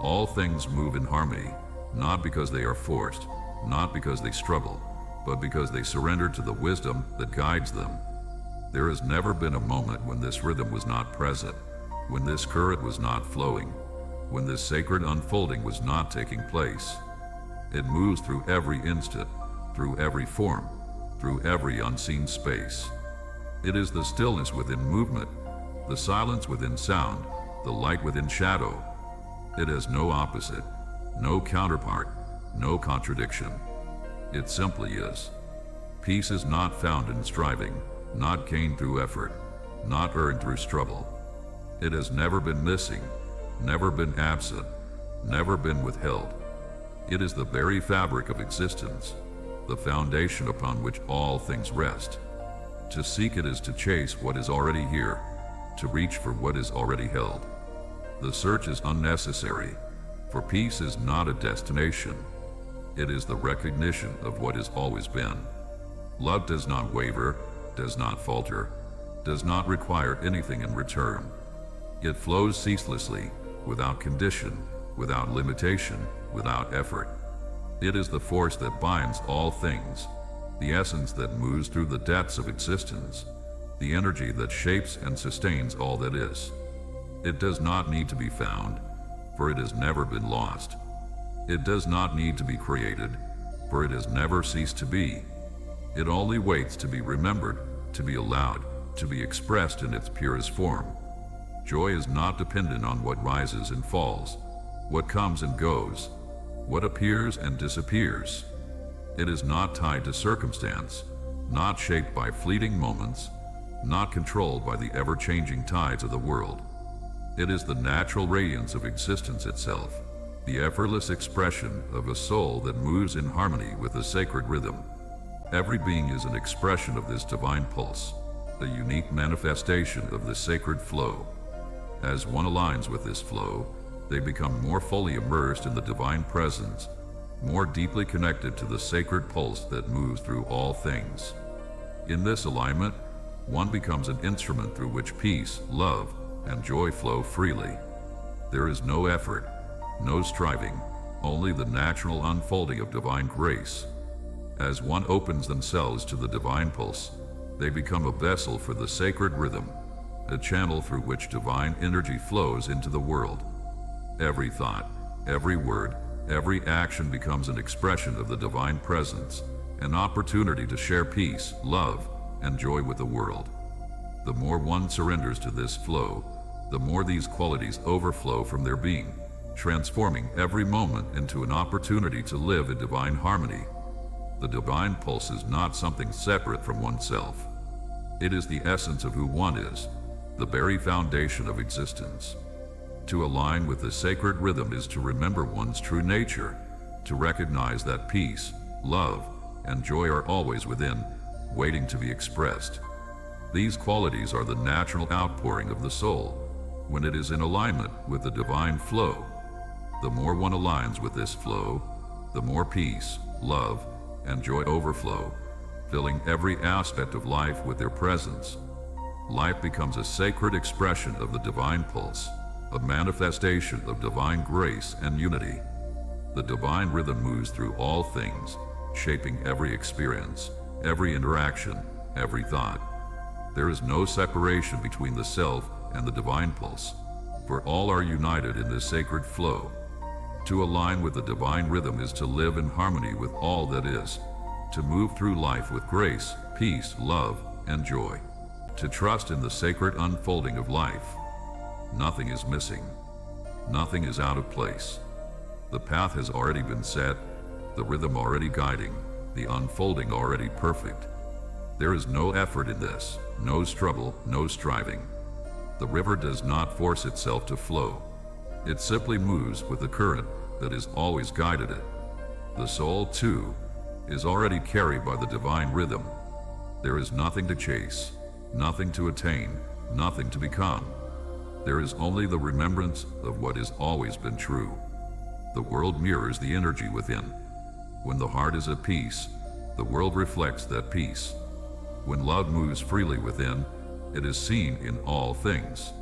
All things move in harmony, not because they are forced, not because they struggle, but because they surrender to the wisdom that guides them. There has never been a moment when this rhythm was not present, when this current was not flowing, when this sacred unfolding was not taking place. It moves through every instant, through every form, through every unseen space. It is the stillness within movement, the silence within sound, the light within shadow. It has no opposite, no counterpart, no contradiction. It simply is. Peace is not found in striving, not gained through effort, not earned through struggle. It has never been missing, never been absent, never been withheld. It is the very fabric of existence, the foundation upon which all things rest. To seek it is to chase what is already here, to reach for what is already held. The search is unnecessary, for peace is not a destination. It is the recognition of what has always been. Love does not waver, does not falter, does not require anything in return. It flows ceaselessly, without condition, without limitation, without effort. It is the force that binds all things, the essence that moves through the depths of existence, the energy that shapes and sustains all that is. It does not need to be found, for it has never been lost. It does not need to be created, for it has never ceased to be. It only waits to be remembered, to be allowed, to be expressed in its purest form. Joy is not dependent on what rises and falls, what comes and goes, what appears and disappears. It is not tied to circumstance, not shaped by fleeting moments, not controlled by the ever-changing tides of the world. It is the natural radiance of existence itself, the effortless expression of a soul that moves in harmony with a sacred rhythm. Every being is an expression of this divine pulse, a unique manifestation of the sacred flow. As one aligns with this flow, they become more fully immersed in the divine presence, more deeply connected to the sacred pulse that moves through all things. In this alignment, one becomes an instrument through which peace, love, and joy flow freely. There is no effort, no striving, only the natural unfolding of divine grace. As one opens themselves to the divine pulse, they become a vessel for the sacred rhythm, a channel through which divine energy flows into the world. Every thought, every word, every action becomes an expression of the divine presence, an opportunity to share peace, love, and joy with the world. The more one surrenders to this flow, the more these qualities overflow from their being, transforming every moment into an opportunity to live in divine harmony. The divine pulse is not something separate from oneself. It is the essence of who one is, the very foundation of existence. To align with the sacred rhythm is to remember one's true nature, to recognize that peace, love, and joy are always within, waiting to be expressed. These qualities are the natural outpouring of the soul when it is in alignment with the divine flow. The more one aligns with this flow, the more peace, love, and joy overflow, filling every aspect of life with their presence. Life becomes a sacred expression of the divine pulse, a manifestation of divine grace and unity. The divine rhythm moves through all things, shaping every experience, every interaction, every thought. There is no separation between the self and the divine pulse, for all are united in this sacred flow. To align with the divine rhythm is to live in harmony with all that is, to move through life with grace, peace, love, and joy, to trust in the sacred unfolding of life. Nothing is missing. Nothing is out of place. The path has already been set, the rhythm already guiding, the unfolding already perfect. There is no effort in this, no struggle, no striving. The river does not force itself to flow. It simply moves with the current that has always guided it. The soul, too, is already carried by the divine rhythm. There is nothing to chase, nothing to attain, nothing to become. There is only the remembrance of what has always been true. The world mirrors the energy within. When the heart is at peace, the world reflects that peace. When love moves freely within, it is seen in all things.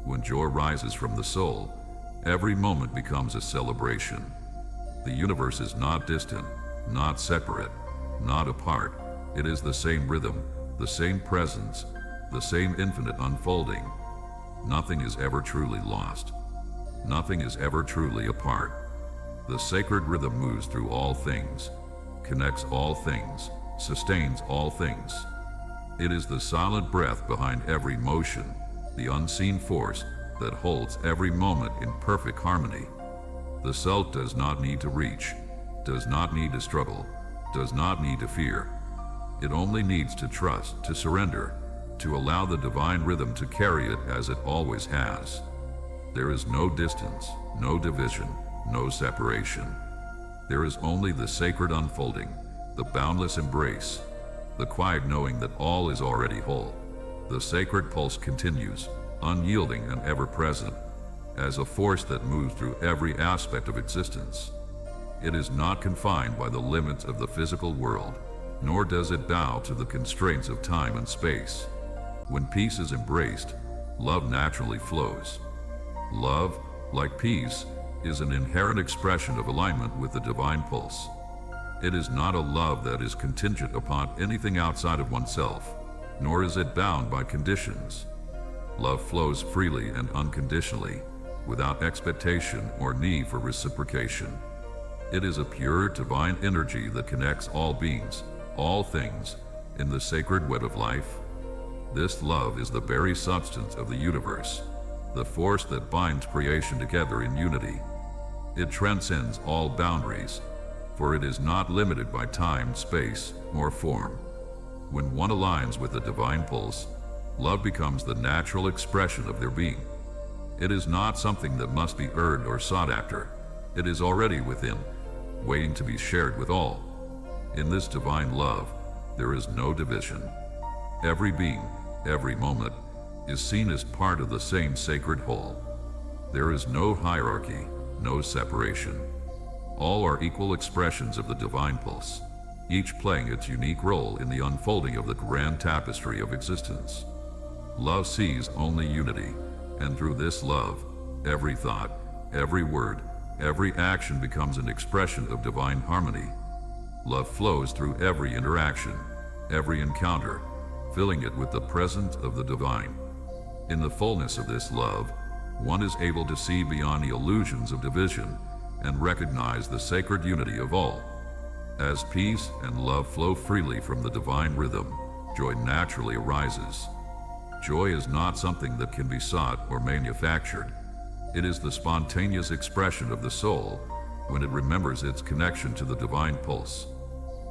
When joy rises from the soul, Every moment becomes a celebration. The universe is not distant, not separate, not apart. It is the same rhythm, the same presence, the same infinite unfolding. Nothing is ever truly lost. Nothing is ever truly apart. The sacred rhythm moves through all things, connects all things, sustains all things. It is the silent breath behind every motion, the unseen force that holds every moment in perfect harmony. The self does not need to reach, does not need to struggle, does not need to fear. It only needs to trust, to surrender, to allow the divine rhythm to carry it as it always has. There is no distance, no division, no separation. There is only the sacred unfolding, the boundless embrace, the quiet knowing that all is already whole. The sacred pulse continues, unyielding and ever present, as a force that moves through every aspect of existence. It is not confined by the limits of the physical world, nor does it bow to the constraints of time and space. When peace is embraced, love naturally flows. Love, like peace, is an inherent expression of alignment with the divine pulse. It is not a love that is contingent upon anything outside of oneself, nor is it bound by conditions. Love flows freely and unconditionally, without expectation or need for reciprocation. It is a pure divine energy that connects all beings, all things, in the sacred web of life. This love is the very substance of the universe, the force that binds creation together in unity. It transcends all boundaries, for it is not limited by time, space, or form. When one aligns with the divine pulse, love becomes the natural expression of their being. It is not something that must be earned or sought after. It is already within, waiting to be shared with all. In this divine love, there is no division. Every being, every moment, is seen as part of the same sacred whole. There is no hierarchy, no separation. All are equal expressions of the divine pulse, each playing its unique role in the unfolding of the grand tapestry of existence. Love sees only unity, and through this love, every thought, every word, every action becomes an expression of divine harmony. Love flows through every interaction, every encounter, filling it with the presence of the divine. In the fullness of this love, one is able to see beyond the illusions of division and recognize the sacred unity of all. As peace and love flow freely from the divine rhythm, joy naturally arises. Joy is not something that can be sought or manufactured. It is the spontaneous expression of the soul when it remembers its connection to the divine pulse.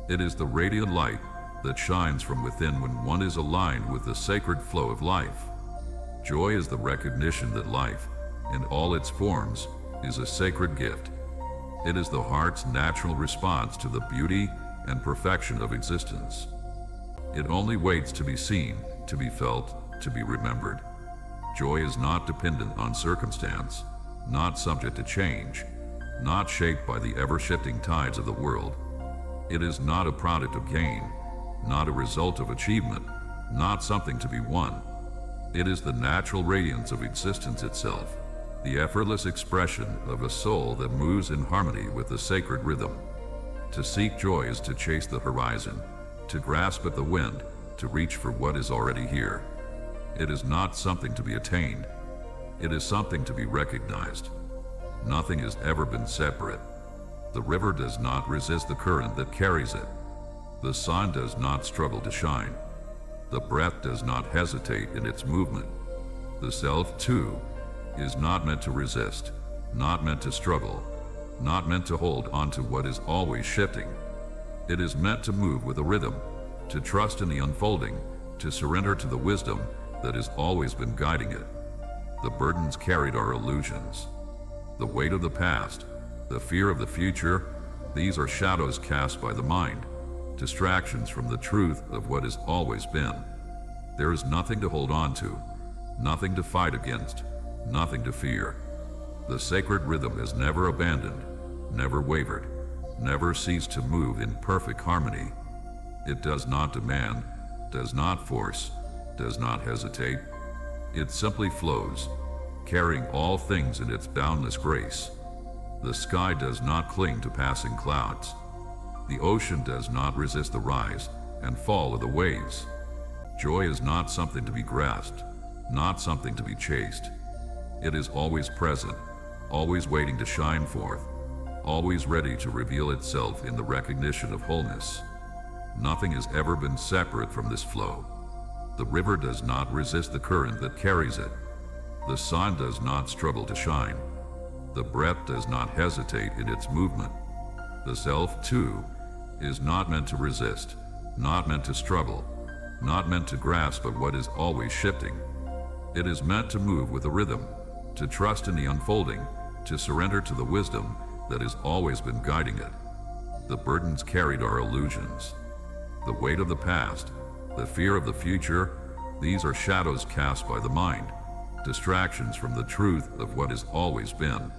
It is the radiant light that shines from within when one is aligned with the sacred flow of life. Joy is the recognition that life, in all its forms, is a sacred gift. It is the heart's natural response to the beauty and perfection of existence. It only waits to be seen, to be felt, to be remembered. Joy is not dependent on circumstance, not subject to change, not shaped by the ever-shifting tides of the world. It is not a product of gain, not a result of achievement, not something to be won. It is the natural radiance of existence itself, the effortless expression of a soul that moves in harmony with the sacred rhythm. To seek joy is to chase the horizon, to grasp at the wind, to reach for what is already here. It is not something to be attained. It is something to be recognized. Nothing has ever been separate. The river does not resist the current that carries it. The sun does not struggle to shine. The breath does not hesitate in its movement. The self, too, is not meant to resist, not meant to struggle, not meant to hold on to what is always shifting. It is meant to move with a rhythm, to trust in the unfolding, to surrender to the wisdom that has always been guiding it. The burdens carried are illusions. The weight of the past, the fear of the future, these are shadows cast by the mind, distractions from the truth of what has always been. There is nothing to hold on to, nothing to fight against, nothing to fear. The sacred rhythm has never abandoned, never wavered, never ceased to move in perfect harmony. It does not demand, does not force, does not hesitate. It simply flows, carrying all things in its boundless grace. The sky does not cling to passing clouds. The ocean does not resist the rise and fall of the waves. Joy is not something to be grasped, not something to be chased. It is always present, always waiting to shine forth, always ready to reveal itself in the recognition of wholeness. Nothing has ever been separate from this flow. The river does not resist the current that carries it. The sun does not struggle to shine. The breath does not hesitate in its movement. The self, too, is not meant to resist, not meant to struggle, not meant to grasp at what is always shifting. It is meant to move with a rhythm, to trust in the unfolding, to surrender to the wisdom that has always been guiding it. The burdens carried are illusions. The weight of the past, the fear of the future, these are shadows cast by the mind, distractions from the truth of what has always been.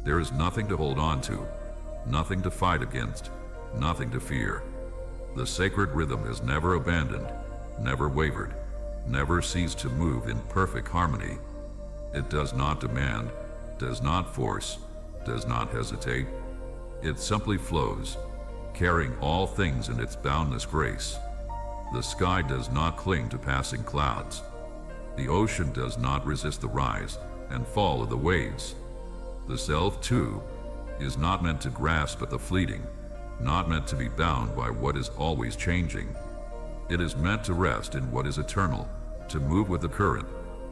There is nothing to hold on to, nothing to fight against, nothing to fear. The sacred rhythm has never abandoned, never wavered, never ceased to move in perfect harmony. It does not demand, does not force, does not hesitate. It simply flows, carrying all things in its boundless grace. The sky does not cling to passing clouds. The ocean does not resist the rise and fall of the waves. The self, too, is not meant to grasp at the fleeting, not meant to be bound by what is always changing. It is meant to rest in what is eternal, to move with the current,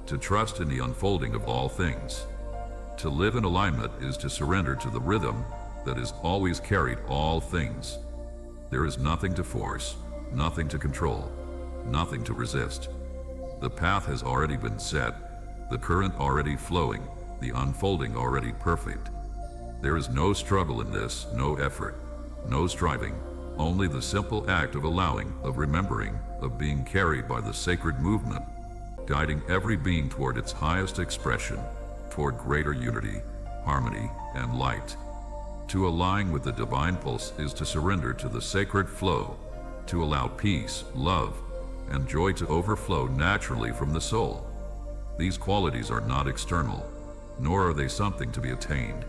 to trust in the unfolding of all things. To live in alignment is to surrender to the rhythm that has always carried all things. There is nothing to force, nothing to control, nothing to resist. The path has already been set, the current already flowing, the unfolding already perfect. There is no struggle in this, no effort, no striving, only the simple act of allowing, of remembering, of being carried by the sacred movement, guiding every being toward its highest expression, toward greater unity, harmony, and light. To align with the divine pulse is to surrender to the sacred flow, to allow peace, love, and joy to overflow naturally from the soul. These qualities are not external, nor are they something to be attained.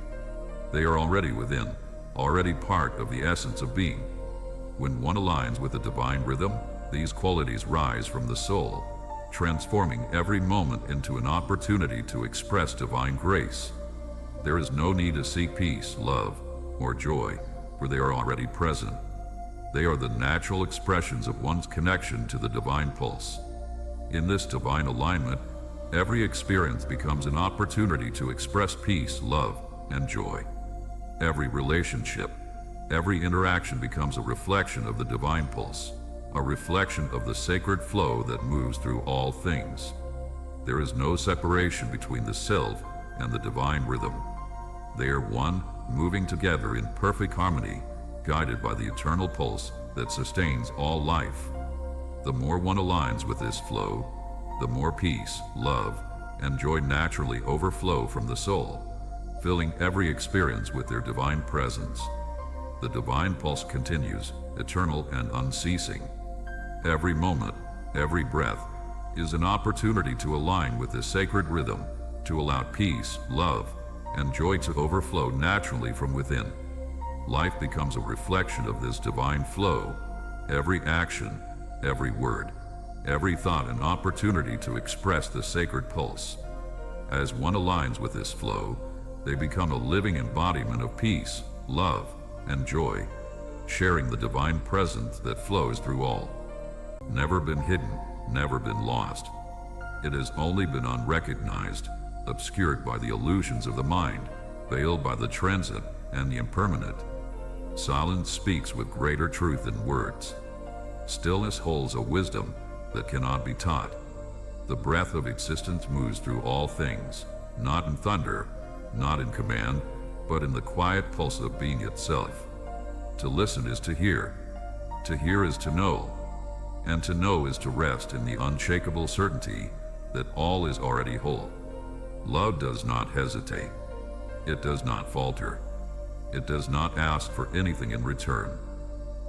They are already within, already part of the essence of being. When one aligns with the divine rhythm, these qualities rise from the soul, transforming every moment into an opportunity to express divine grace. There is no need to seek peace, love, or joy, for they are already present. They are the natural expressions of one's connection to the divine pulse. In this divine alignment, every experience becomes an opportunity to express peace, love, and joy. Every relationship, every interaction becomes a reflection of the divine pulse, a reflection of the sacred flow that moves through all things. There is no separation between the self and the divine rhythm. They are one, moving together in perfect harmony, guided by the eternal pulse that sustains all life. The more one aligns with this flow, the more peace, love, and joy naturally overflow from the soul, filling every experience with their divine presence. The divine pulse continues, eternal and unceasing. Every moment, every breath, is an opportunity to align with this sacred rhythm, to allow peace, love, and joy to overflow naturally from within. Life becomes a reflection of this divine flow. Every action, every word, every thought an opportunity to express the sacred pulse. As one aligns with this flow, they become a living embodiment of peace, love, and joy, sharing the divine presence that flows through all. Never been hidden, never been lost. It has only been unrecognized, obscured by the illusions of the mind, veiled by the transient and the impermanent. Silence speaks with greater truth than words. Stillness holds a wisdom that cannot be taught. The breath of existence moves through all things, not in thunder, not in command, but in the quiet pulse of being itself. To listen is to hear is to know, and to know is to rest in the unshakable certainty that all is already whole. Love does not hesitate. It does not falter. It does not ask for anything in return.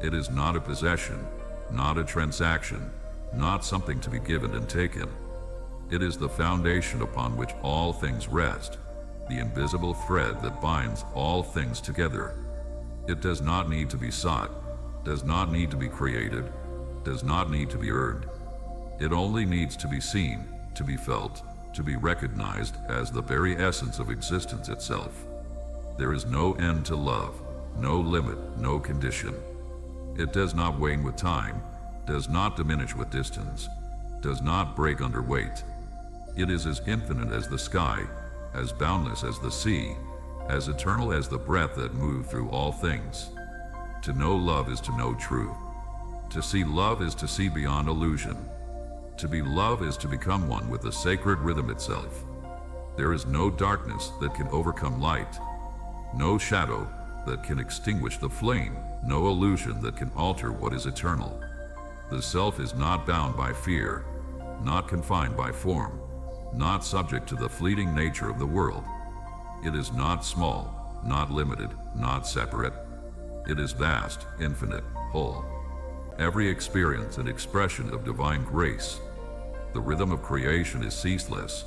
It is not a possession, not a transaction, not something to be given and taken. It is the foundation upon which all things rest, the invisible thread that binds all things together. It does not need to be sought, does not need to be created, does not need to be earned. It only needs to be seen, to be felt, to be recognized as the very essence of existence itself. There is no end to love, no limit, no condition. It does not wane with time, does not diminish with distance, does not break under weight. It is as infinite as the sky, as boundless as the sea, as eternal as the breath that moves through all things. To know love is to know truth. To see love is to see beyond illusion. To be love is to become one with the sacred rhythm itself. There is no darkness that can overcome light, no shadow that can extinguish the flame, no illusion that can alter what is eternal. The self is not bound by fear, not confined by form, not subject to the fleeting nature of the world. It is not small, not limited, not separate. It is vast, infinite, whole. Every experience and expression of divine grace. The rhythm of creation is ceaseless,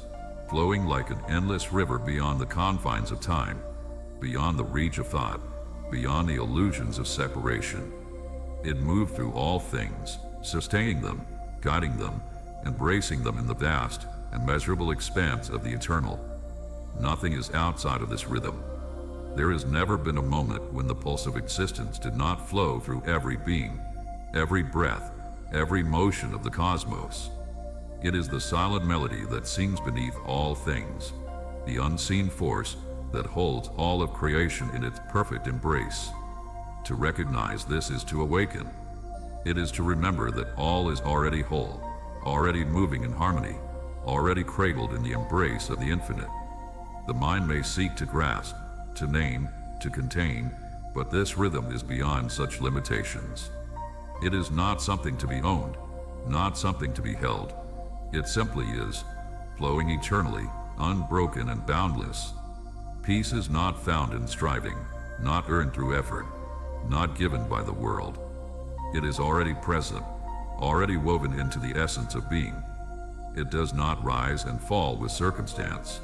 flowing like an endless river beyond the confines of time, beyond the reach of thought, beyond the illusions of separation. It moved through all things, sustaining them, guiding them, embracing them in the vast, immeasurable expanse of the eternal. Nothing is outside of this rhythm. There has never been a moment when the pulse of existence did not flow through every being, every breath, every motion of the cosmos. It is the silent melody that sings beneath all things, the unseen force that holds all of creation in its perfect embrace. To recognize this is to awaken. It is to remember that all is already whole, already moving in harmony, already cradled in the embrace of the infinite. The mind may seek to grasp, to name, to contain, but this rhythm is beyond such limitations. It is not something to be owned, not something to be held. It simply is, flowing eternally, unbroken and boundless. Peace is not found in striving, not earned through effort, not given by the world. It is already present, already woven into the essence of being. It does not rise and fall with circumstance.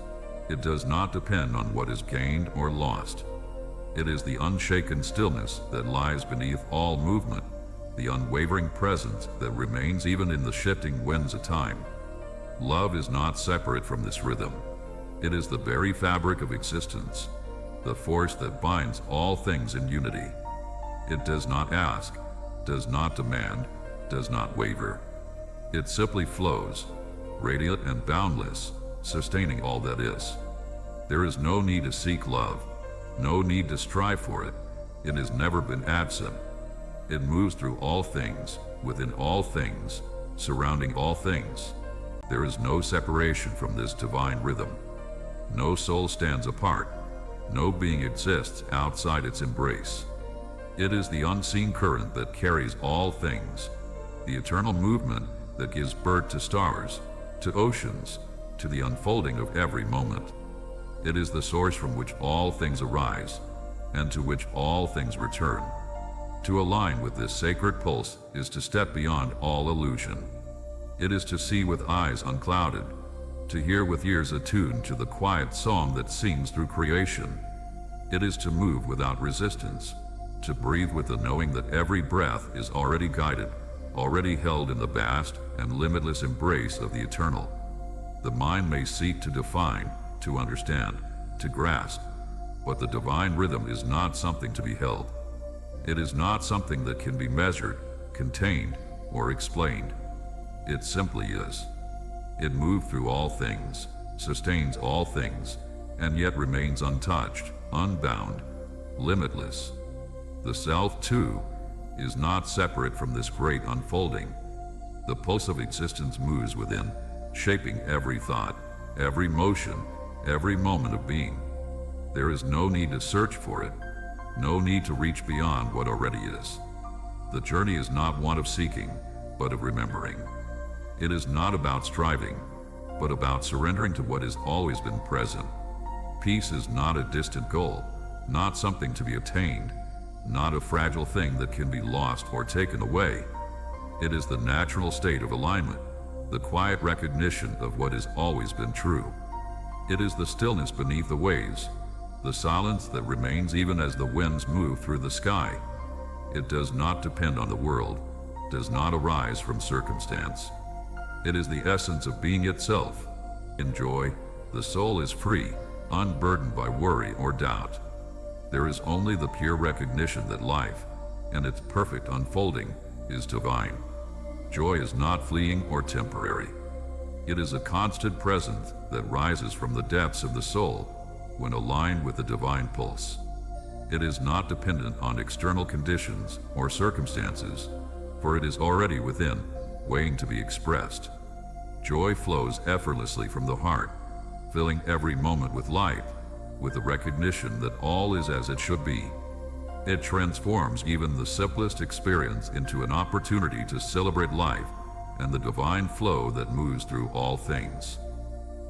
It does not depend on what is gained or lost. It is the unshaken stillness that lies beneath all movement, the unwavering presence that remains even in the shifting winds of time. Love is not separate from this rhythm. It is the very fabric of existence, the force that binds all things in unity. It does not ask, does not demand, does not waver. It simply flows, radiant and boundless, sustaining all that is. There is no need to seek love, no need to strive for it. It has never been absent. It moves through all things, within all things, surrounding all things. There is no separation from this divine rhythm. No soul stands apart. No being exists outside its embrace. It is the unseen current that carries all things, the eternal movement that gives birth to stars, to oceans, to the unfolding of every moment. It is the source from which all things arise, and to which all things return. To align with this sacred pulse is to step beyond all illusion. It is to see with eyes unclouded, to hear with ears attuned to the quiet song that sings through creation. It is to move without resistance, to breathe with the knowing that every breath is already guided, already held in the vast and limitless embrace of the eternal. The mind may seek to define, to understand, to grasp, but the divine rhythm is not something to be held. It is not something that can be measured, contained, or explained. It simply is. It moved through all things, sustains all things, and yet remains untouched, unbound, limitless. The self, too, is not separate from this great unfolding. The pulse of existence moves within, shaping every thought, every motion, every moment of being. There is no need to search for it, no need to reach beyond what already is. The journey is not one of seeking, but of remembering. It is not about striving, but about surrendering to what has always been present. Peace is not a distant goal, not something to be attained, not a fragile thing that can be lost or taken away. It is the natural state of alignment, the quiet recognition of what has always been true. It is the stillness beneath the waves, the silence that remains even as the winds move through the sky. It does not depend on the world, does not arise from circumstance. It is the essence of being itself. In joy, the soul is free, unburdened by worry or doubt. There is only the pure recognition that life, and its perfect unfolding, is divine. Joy is not fleeting or temporary. It is a constant presence that rises from the depths of the soul when aligned with the divine pulse. It is not dependent on external conditions or circumstances, for it is already within, waiting to be expressed. Joy flows effortlessly from the heart, filling every moment with light, with the recognition that all is as it should be. It transforms even the simplest experience into an opportunity to celebrate life and the divine flow that moves through all things.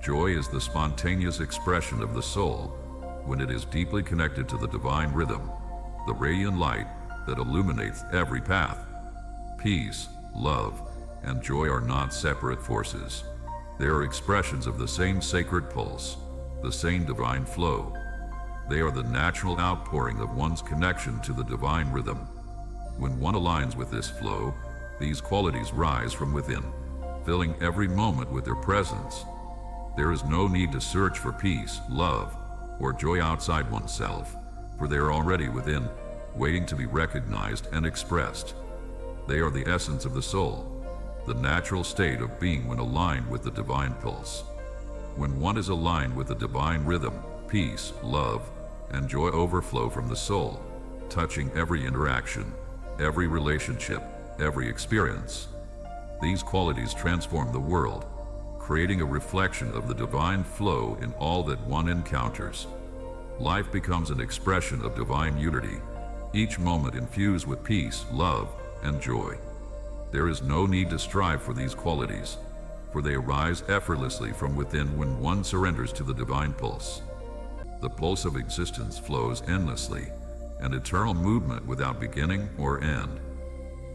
Joy is the spontaneous expression of the soul when it is deeply connected to the divine rhythm, the radiant light that illuminates every path. Peace, love, and joy are not separate forces. They are expressions of the same sacred pulse, the same divine flow. They are the natural outpouring of one's connection to the divine rhythm. When one aligns with this flow, these qualities rise from within, filling every moment with their presence. There is no need to search for peace, love, or joy outside oneself, for they are already within, waiting to be recognized and expressed. They are the essence of the soul, the natural state of being when aligned with the divine pulse. When one is aligned with the divine rhythm, peace, love, and joy overflow from the soul, touching every interaction, every relationship, every experience. These qualities transform the world, creating a reflection of the divine flow in all that one encounters. Life becomes an expression of divine unity, each moment infused with peace, love, and joy. There is no need to strive for these qualities, for they arise effortlessly from within when one surrenders to the divine pulse. The pulse of existence flows endlessly, an eternal movement without beginning or end.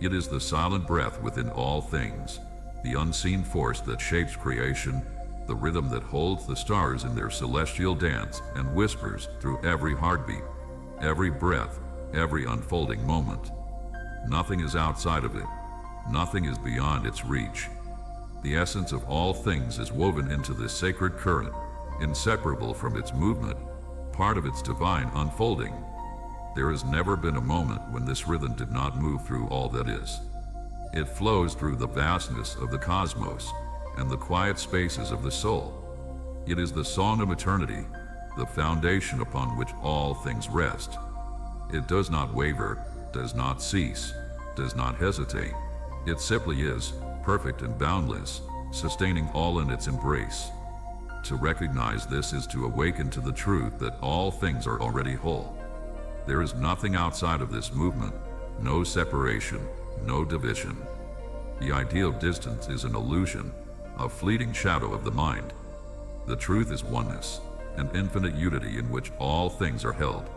It is the silent breath within all things, the unseen force that shapes creation, the rhythm that holds the stars in their celestial dance and whispers through every heartbeat, every breath, every unfolding moment. Nothing is outside of it. Nothing is beyond its reach. The essence of all things is woven into this sacred current, inseparable from its movement, part of its divine unfolding. There has never been a moment when this rhythm did not move through all that is. It flows through the vastness of the cosmos and the quiet spaces of the soul. It is the song of eternity, the foundation upon which all things rest. It does not waver, does not cease, does not hesitate. It simply is, perfect and boundless, sustaining all in its embrace. To recognize this is to awaken to the truth that all things are already whole. There is nothing outside of this movement, no separation, no division. The idea of distance is an illusion, a fleeting shadow of the mind. The truth is oneness, an infinite unity in which all things are held.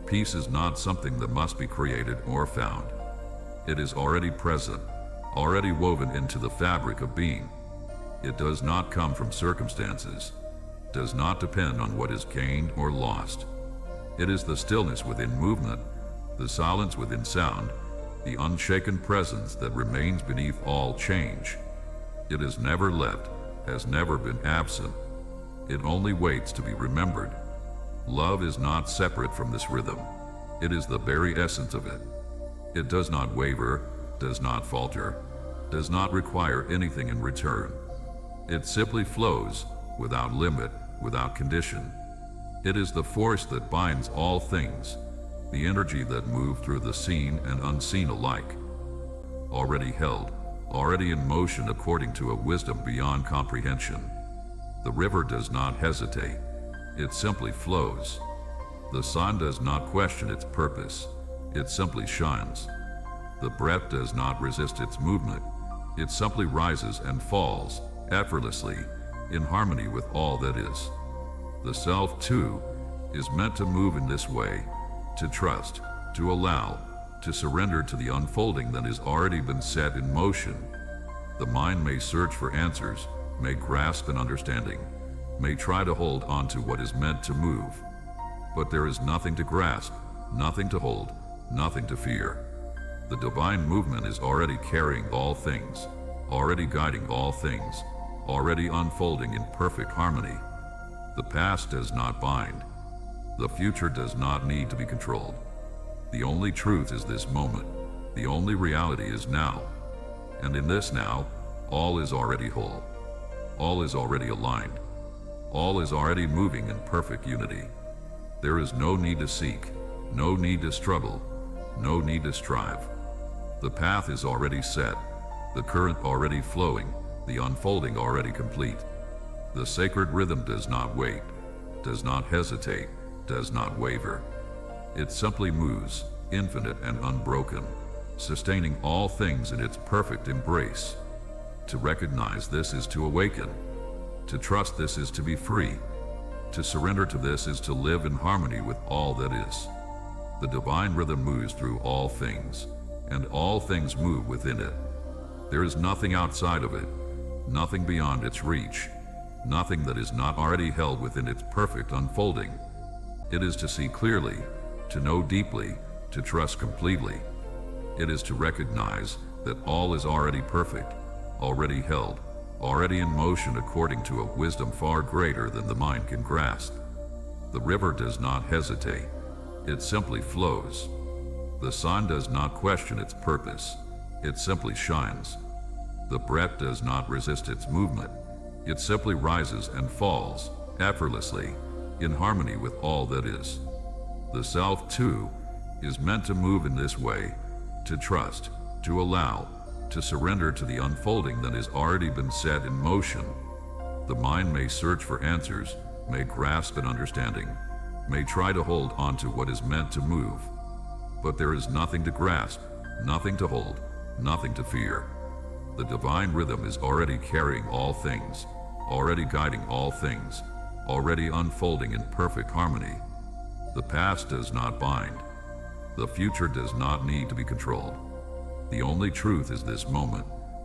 Peace is not something that must be created or found. It is already present, already woven into the fabric of being. It does not come from circumstances, does not depend on what is gained or lost. It is the stillness within movement, the silence within sound, the unshaken presence that remains beneath all change. It has never left, has never been absent. It only waits to be remembered. Love is not separate from this rhythm. It is the very essence of it. It does not waver, does not falter, does not require anything in return. It simply flows, without limit, without condition. It is the force that binds all things, the energy that moves through the seen and unseen alike. Already held, already in motion according to a wisdom beyond comprehension. The river does not hesitate, it simply flows. The sun does not question its purpose, it simply shines. The breath does not resist its movement, it simply rises and falls, effortlessly, in harmony with all that is. The self, too, is meant to move in this way, to trust, to allow, to surrender to the unfolding that has already been set in motion. The mind may search for answers, may grasp an understanding, may try to hold on to what is meant to move. But there is nothing to grasp, nothing to hold, nothing to fear. The divine movement is already carrying all things, already guiding all things, already unfolding in perfect harmony. The past does not bind. The future does not need to be controlled. The only truth is this moment. The only reality is now. And in this now, all is already whole. All is already aligned. All is already moving in perfect unity. There is no need to seek, no need to struggle, no need to strive. The path is already set, the current already flowing, the unfolding already complete. The sacred rhythm does not wait, does not hesitate, does not waver. It simply moves, infinite and unbroken, sustaining all things in its perfect embrace. To recognize this is to awaken. To trust this is to be free. To surrender to this is to live in harmony with all that is. The divine rhythm moves through all things, and all things move within it. There is nothing outside of it, nothing beyond its reach, nothing that is not already held within its perfect unfolding. It is to see clearly, to know deeply, to trust completely. It is to recognize that all is already perfect, already held, already in motion according to a wisdom far greater than the mind can grasp. The river does not hesitate, it simply flows. The sun does not question its purpose, it simply shines. The breath does not resist its movement, it simply rises and falls, effortlessly, in harmony with all that is. The self, too, is meant to move in this way, to trust, to allow, to surrender to the unfolding that has already been set in motion. The mind may search for answers, may grasp an understanding, may try to hold on to what is meant to move. But there is nothing to grasp, nothing to hold, nothing to fear. The divine rhythm is already carrying all things, already guiding all things, already unfolding in perfect harmony. The past does not bind. The future does not need to be controlled. The only truth is this moment.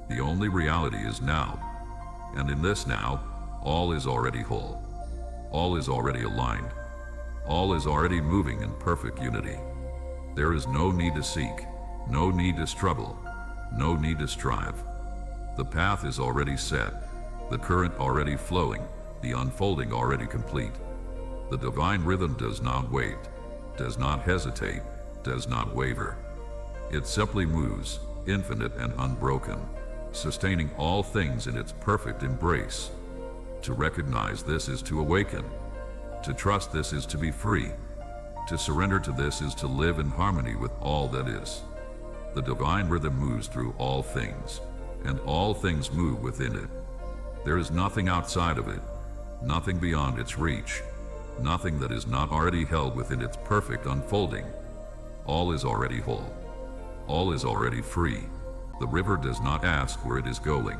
The only reality is now. And in this now, all is already whole. All is already aligned. All is already moving in perfect unity. There is no need to seek, no need to struggle, no need to strive. The path is already set, the current already flowing, the unfolding already complete. The divine rhythm does not wait, does not hesitate, does not waver. It simply moves, infinite and unbroken, sustaining all things in its perfect embrace. To recognize this is to awaken. To trust this is to be free. To surrender to this is to live in harmony with all that is. The divine rhythm moves through all things, and all things move within it. There is nothing outside of it, nothing beyond its reach, nothing that is not already held within its perfect unfolding. All is already whole. All is already free. The river does not ask where it is going.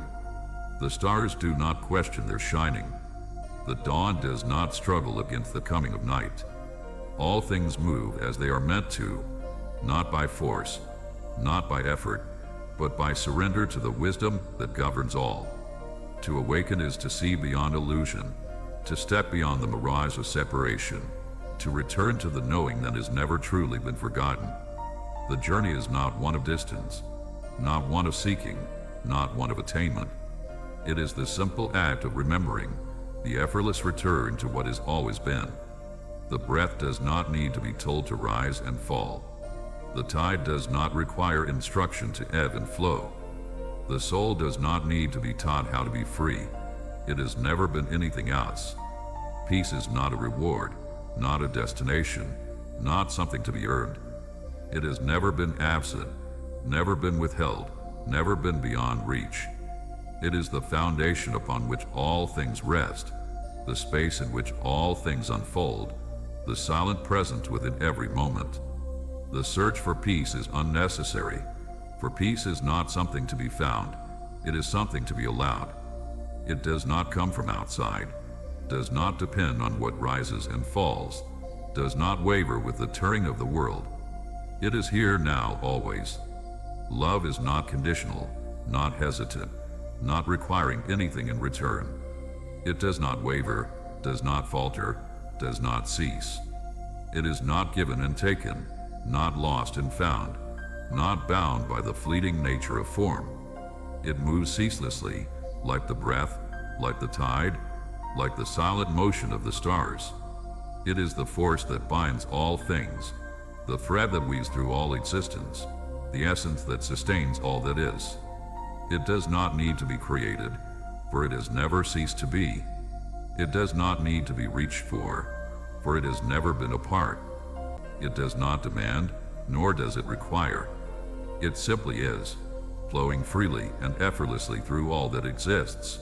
The stars do not question their shining. The dawn does not struggle against the coming of night. All things move as they are meant to, not by force, not by effort, but by surrender to the wisdom that governs all. To awaken is to see beyond illusion, to step beyond the mirage of separation, to return to the knowing that has never truly been forgotten. The journey is not one of distance, not one of seeking, not one of attainment. It is the simple act of remembering, the effortless return to what has always been. The breath does not need to be told to rise and fall. The tide does not require instruction to ebb and flow. The soul does not need to be taught how to be free. It has never been anything else. Peace is not a reward, not a destination, not something to be earned. It has never been absent, never been withheld, never been beyond reach. It is the foundation upon which all things rest, the space in which all things unfold, the silent presence within every moment. The search for peace is unnecessary, for peace is not something to be found, it is something to be allowed. It does not come from outside, does not depend on what rises and falls, does not waver with the turning of the world. It is here now always. Love is not conditional, not hesitant, not requiring anything in return. It does not waver, does not falter, does not cease. It is not given and taken, not lost and found, not bound by the fleeting nature of form. It moves ceaselessly, like the breath, like the tide, like the silent motion of the stars. It is the force that binds all things, the thread that weaves through all existence, the essence that sustains all that is. It does not need to be created, for it has never ceased to be. It does not need to be reached for it has never been apart. It does not demand, nor does it require. It simply is, flowing freely and effortlessly through all that exists.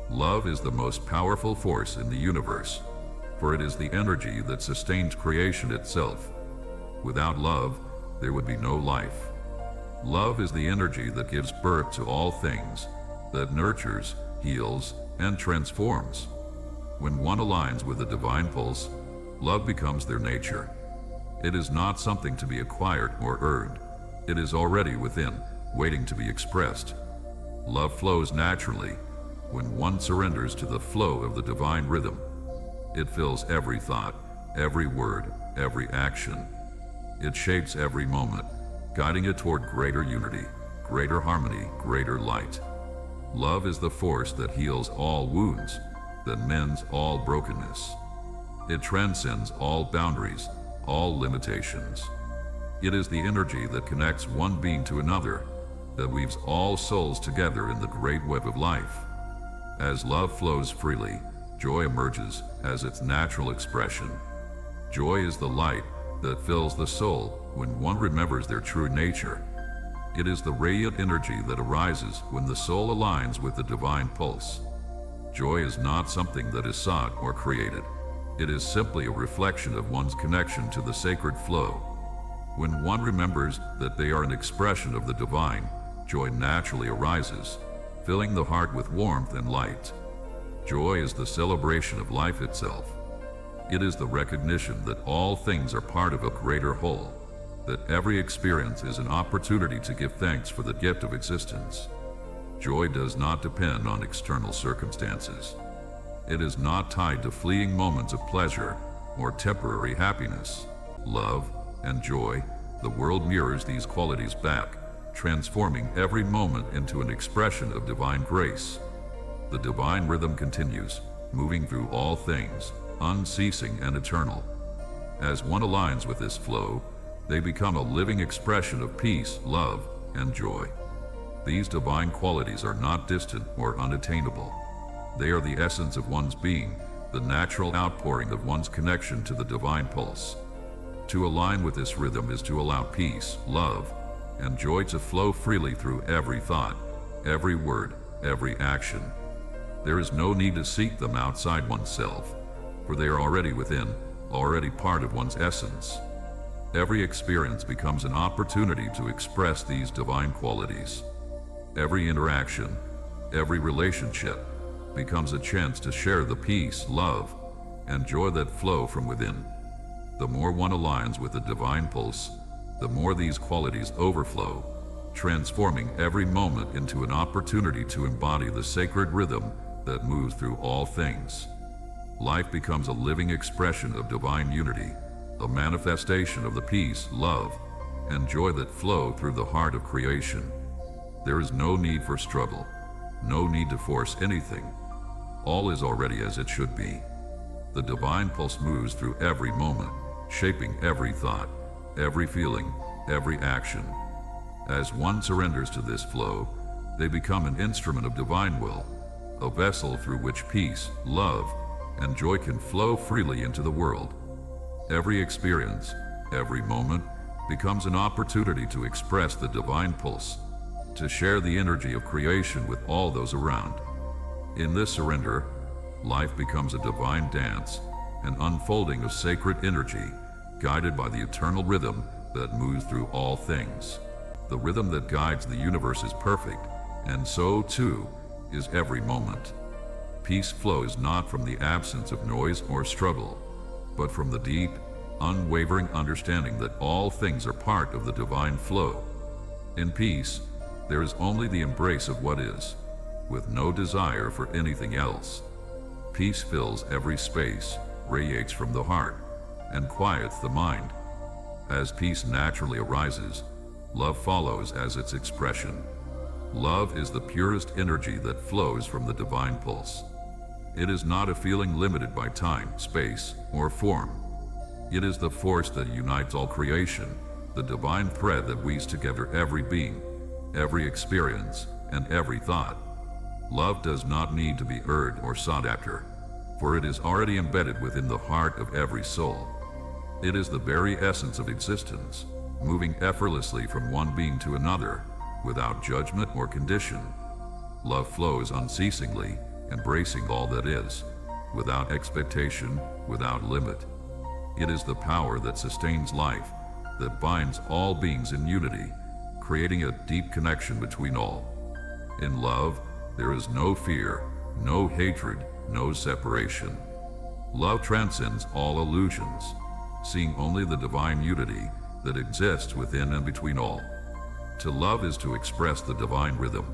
Love is the most powerful force in the universe, for it is the energy that sustains creation itself. Without love, there would be no life. Love is the energy that gives birth to all things, that nurtures, heals, and transforms. When one aligns with the divine pulse, love becomes their nature. It is not something to be acquired or earned. It is already within, waiting to be expressed. Love flows naturally when one surrenders to the flow of the divine rhythm. It fills every thought, every word, every action. It shapes every moment, guiding it toward greater unity, greater harmony, greater light. Love is the force that heals all wounds, that mends all brokenness. It transcends all boundaries, all limitations. It is the energy that connects one being to another, that weaves all souls together in the great web of life. As love flows freely, joy emerges as its natural expression. Joy is the light that fills the soul when one remembers their true nature. It is the radiant energy that arises when the soul aligns with the divine pulse. Joy is not something that is sought or created. It is simply a reflection of one's connection to the sacred flow. When one remembers that they are an expression of the divine, joy naturally arises, filling the heart with warmth and light. Joy is the celebration of life itself. It is the recognition that all things are part of a greater whole, that every experience is an opportunity to give thanks for the gift of existence. Joy does not depend on external circumstances. It is not tied to fleeting moments of pleasure or temporary happiness. Love and joy, the world mirrors these qualities back, transforming every moment into an expression of divine grace. The divine rhythm continues, moving through all things, unceasing and eternal. As one aligns with this flow, they become a living expression of peace, love, and joy. These divine qualities are not distant or unattainable. They are the essence of one's being, the natural outpouring of one's connection to the divine pulse. To align with this rhythm is to allow peace, love, and joy to flow freely through every thought, every word, every action. There is no need to seek them outside oneself, for they are already within, already part of one's essence. Every experience becomes an opportunity to express these divine qualities. Every interaction, every relationship, becomes a chance to share the peace, love, and joy that flow from within. The more one aligns with the divine pulse, the more these qualities overflow, transforming every moment into an opportunity to embody the sacred rhythm that moves through all things. Life becomes a living expression of divine unity, a manifestation of the peace, love, and joy that flow through the heart of creation. There is no need for struggle, no need to force anything. All is already as it should be. The divine pulse moves through every moment, shaping every thought, every feeling, every action. As one surrenders to this flow, they become an instrument of divine will, a vessel through which peace, love, and joy can flow freely into the world. Every experience, every moment, becomes an opportunity to express the divine pulse, to share the energy of creation with all those around. In this surrender, life becomes a divine dance, an unfolding of sacred energy, guided by the eternal rhythm that moves through all things. The rhythm that guides the universe is perfect, and so, too, is every moment. Peace flows not from the absence of noise or struggle, but from the deep, unwavering understanding that all things are part of the divine flow. In peace, there is only the embrace of what is, with no desire for anything else. Peace fills every space, radiates from the heart, and quiets the mind. As peace naturally arises, love follows as its expression. Love is the purest energy that flows from the divine pulse. It is not a feeling limited by time, space, or form. It is the force that unites all creation, the divine thread that weaves together every being, every experience, and every thought. Love does not need to be earned or sought after, for it is already embedded within the heart of every soul. It is the very essence of existence, moving effortlessly from one being to another, without judgment or condition. Love flows unceasingly, embracing all that is, without expectation, without limit. It is the power that sustains life, that binds all beings in unity, creating a deep connection between all. In love, there is no fear, no hatred, no separation. Love transcends all illusions, seeing only the divine unity that exists within and between all. To love is to express the divine rhythm,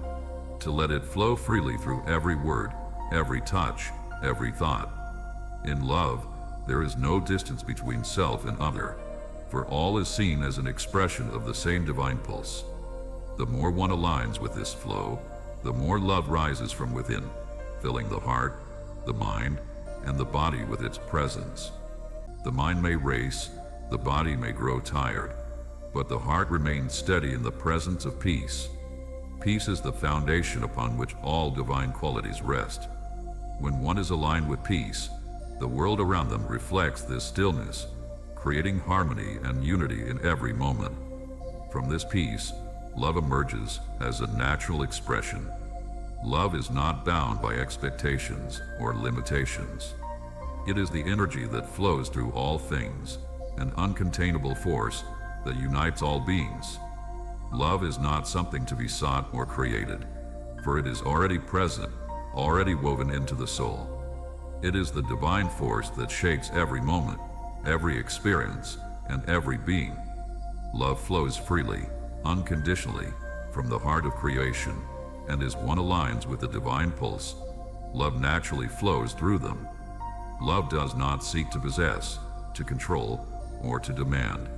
to let it flow freely through every word, every touch, every thought. In love, there is no distance between self and other, for all is seen as an expression of the same divine pulse. The more one aligns with this flow, the more love rises from within, filling the heart, the mind, and the body with its presence. The mind may race, the body may grow tired, but the heart remains steady in the presence of peace. Peace is the foundation upon which all divine qualities rest. When one is aligned with peace, the world around them reflects this stillness, creating harmony and unity in every moment. From this peace, love emerges as a natural expression. Love is not bound by expectations or limitations. It is the energy that flows through all things, an uncontainable force that unites all beings. Love is not something to be sought or created, for it is already present, already woven into the soul. It is the divine force that shapes every moment, every experience, and every being. Love flows freely, unconditionally, from the heart of creation, and as one aligns with the divine pulse, love naturally flows through them. Love does not seek to possess, to control, or to demand.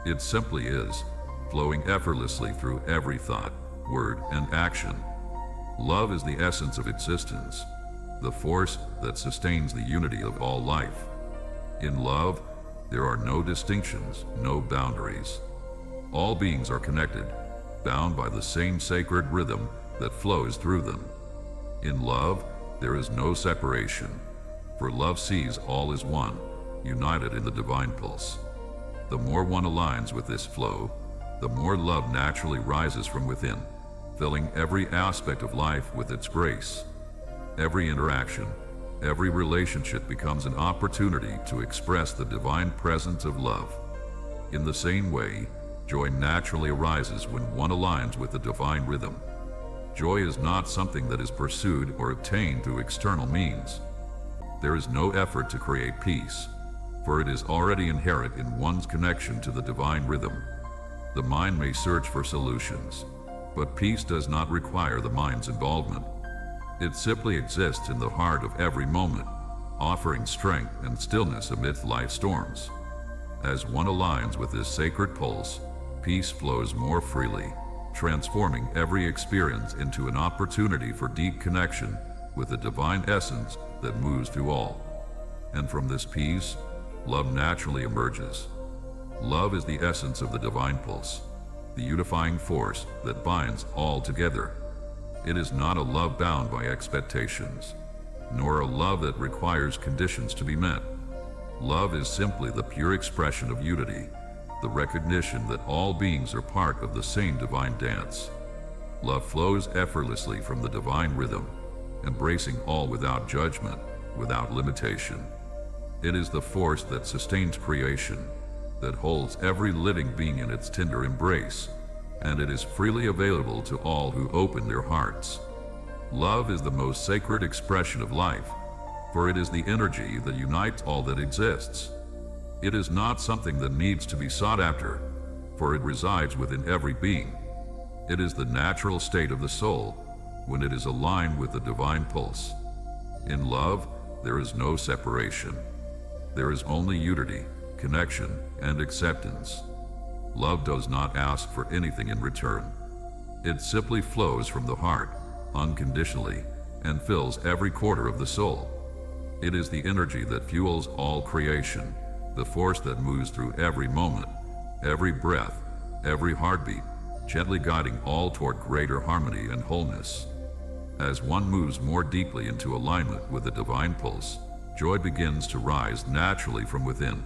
It simply is, flowing effortlessly through every thought, word, and action. Love is the essence of existence, the force that sustains the unity of all life. In love, there are no distinctions, no boundaries. All beings are connected, bound by the same sacred rhythm that flows through them. In love, there is no separation, for love sees all as one, united in the divine pulse. The more one aligns with this flow, the more love naturally rises from within, filling every aspect of life with its grace. Every interaction, every relationship becomes an opportunity to express the divine presence of love. In the same way, joy naturally arises when one aligns with the divine rhythm. Joy is not something that is pursued or obtained through external means. There is no effort to create peace, for it is already inherent in one's connection to the divine rhythm. The mind may search for solutions, but peace does not require the mind's involvement. It simply exists in the heart of every moment, offering strength and stillness amidst life's storms. As one aligns with this sacred pulse, peace flows more freely, transforming every experience into an opportunity for deep connection with the divine essence that moves through all. And from this peace, love naturally emerges. Love is the essence of the divine pulse, the unifying force that binds all together. It is not a love bound by expectations, nor a love that requires conditions to be met. Love is simply the pure expression of unity, the recognition that all beings are part of the same divine dance. Love flows effortlessly from the divine rhythm, embracing all without judgment, without limitation. It is the force that sustains creation, that holds every living being in its tender embrace, and it is freely available to all who open their hearts. Love is the most sacred expression of life, for it is the energy that unites all that exists. It is not something that needs to be sought after, for it resides within every being. It is the natural state of the soul, when it is aligned with the divine pulse. In love, there is no separation. There is only unity, connection, and acceptance. Love does not ask for anything in return. It simply flows from the heart, unconditionally, and fills every quarter of the soul. It is the energy that fuels all creation, the force that moves through every moment, every breath, every heartbeat, gently guiding all toward greater harmony and wholeness. As one moves more deeply into alignment with the divine pulse, joy begins to rise naturally from within,